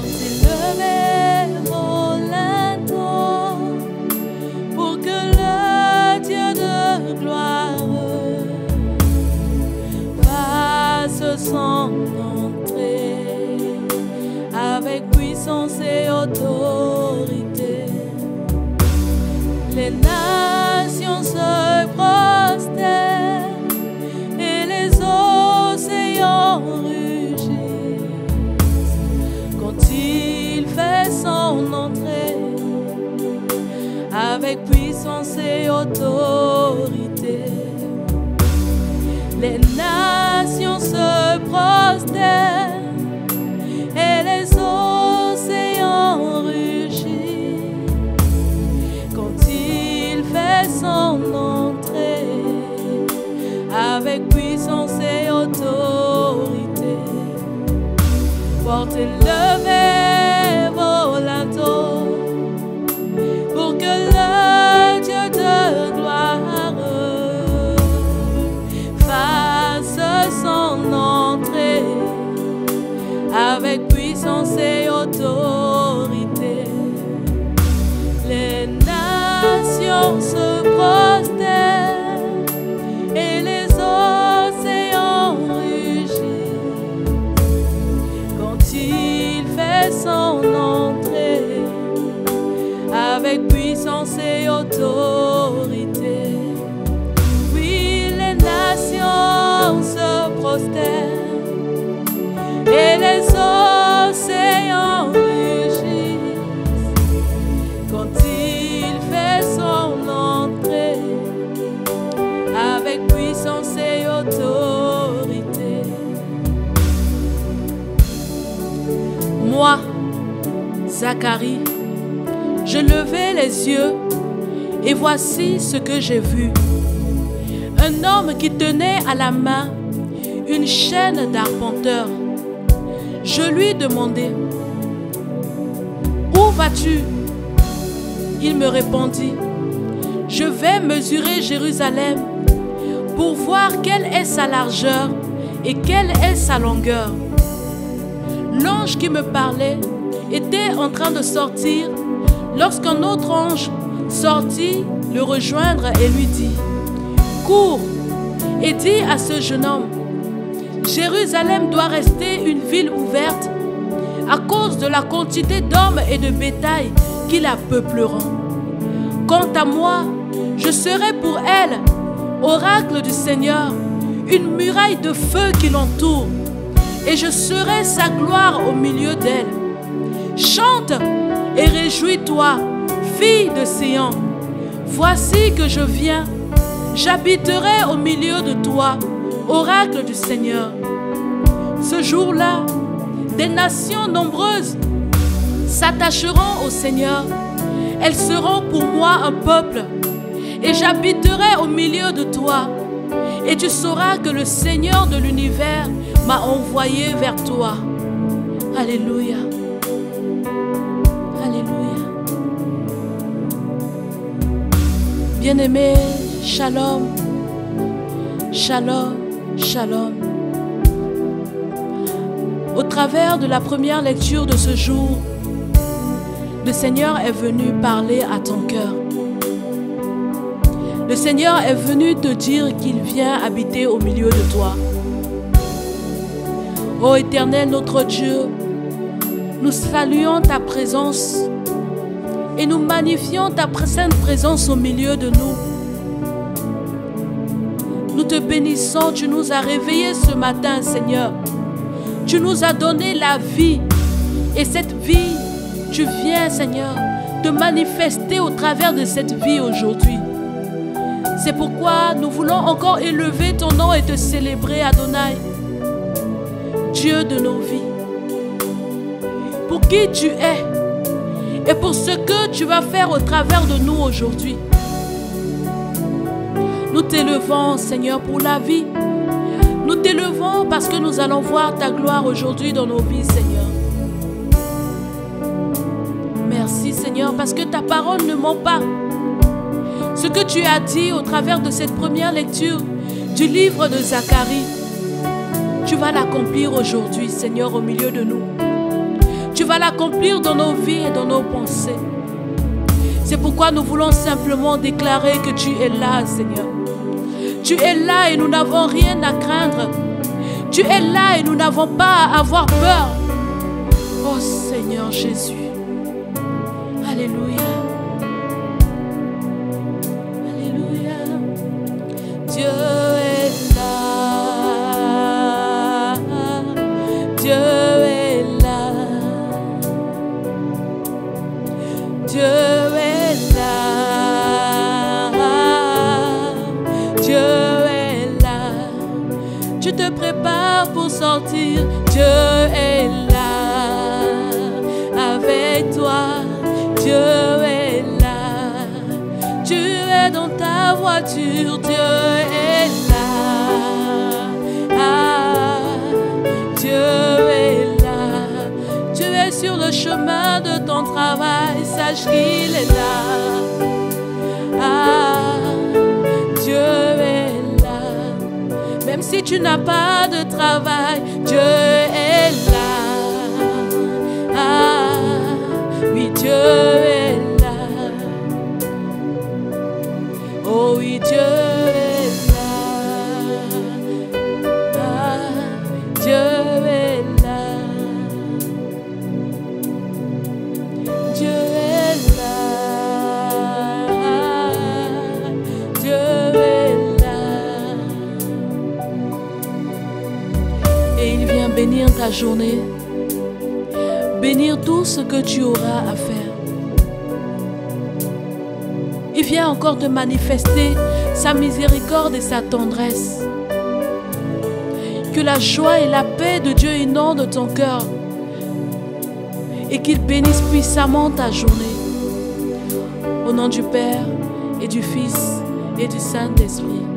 élevé au linteau, pour que le Dieu de gloire fasse son entrée avec puissance et autorité. Les nations se prosternent et les océans rugissent quand il fait son entrée avec puissance et autorité. Les nations se prosternent et les océans rugissent quand il fait son entrée avec puissance et autorité. Portez levez vos linteaux, pour que le Dieu de gloire fasse son entrée avec puissance et autorité. Les nations se prosternent et les océans rugissent quand il fait son entrée avec puissance et autorité. Oui, les nations se prosternent et les océans rugissent quand il fait son entrée avec puissance et autorité. Moi, Zacharie, je levai les yeux et voici ce que j'ai vu. Un homme qui tenait à la main une chaîne d'arpenteur. Je lui demandai: où vas-tu? Il me répondit: je vais mesurer Jérusalem pour voir quelle est sa largeur et quelle est sa longueur. L'ange qui me parlait était en train de sortir lorsqu'un autre ange sortit le rejoindre et lui dit: cours et dis à ce jeune homme, Jérusalem doit rester une ville ouverte à cause de la quantité d'hommes et de bétail qui la peupleront. Quant à moi, je serai pour elle, oracle du Seigneur, une muraille de feu qui l'entoure, et je serai sa gloire au milieu d'elle. Chante et réjouis-toi, fille de Sion. Voici que je viens, j'habiterai au milieu de toi, oracle du Seigneur. Ce jour-là, des nations nombreuses s'attacheront au Seigneur. Elles seront pour moi un peuple, et j'habiterai au milieu de toi. Et tu sauras que le Seigneur de l'univers m'a envoyé vers toi. Alléluia. Alléluia. Bien-aimés, shalom. Shalom, shalom. Au travers de la première lecture de ce jour, le Seigneur est venu parler à ton cœur. Le Seigneur est venu te dire qu'il vient habiter au milieu de toi. Ô Éternel, notre Dieu, nous saluons ta présence et nous magnifions ta sainte présence au milieu de nous. Nous te bénissons, tu nous as réveillés ce matin, Seigneur. Tu nous as donné la vie, et cette vie, tu viens, Seigneur, te manifester au travers de cette vie aujourd'hui. C'est pourquoi nous voulons encore élever ton nom et te célébrer, Adonai, Dieu de nos vies, pour qui tu es et pour ce que tu vas faire au travers de nous aujourd'hui. Nous t'élevons, Seigneur, pour la vie. Nous t'élevons parce que nous allons voir ta gloire aujourd'hui dans nos vies, Seigneur. Merci, Seigneur, parce que ta parole ne ment pas. Ce que tu as dit au travers de cette première lecture du livre de Zacharie, tu vas l'accomplir aujourd'hui, Seigneur, au milieu de nous. Tu vas l'accomplir dans nos vies et dans nos pensées. C'est pourquoi nous voulons simplement déclarer que tu es là, Seigneur. Tu es là et nous n'avons rien à craindre. Tu es là et nous n'avons pas à avoir peur. Oh Seigneur Jésus. Alléluia. Alléluia. Dieu est là. Dieu est là. Dieu est là. Dieu est là. Tu te prépares pour sortir. Dieu est là. Avec toi, Dieu est là. Tu es dans ta voiture. Dieu est là. Dieu est là. Tu es sur le chemin de ton travail. Sache qu'il est là. Dieu est là. Même si tu n'as pas de travail, Dieu est là. Oui, Dieu est là. Oh oui, Dieu est là. Dieu est là. Dieu est là. Dieu est là. Et il vient bénir ta journée. Bénir tout ce que tu auras à faire. Il vient encore te manifester sa miséricorde et sa tendresse. Que la joie et la paix de Dieu inondent ton cœur et qu'il bénisse puissamment ta journée. Au nom du Père et du Fils et du Saint-Esprit.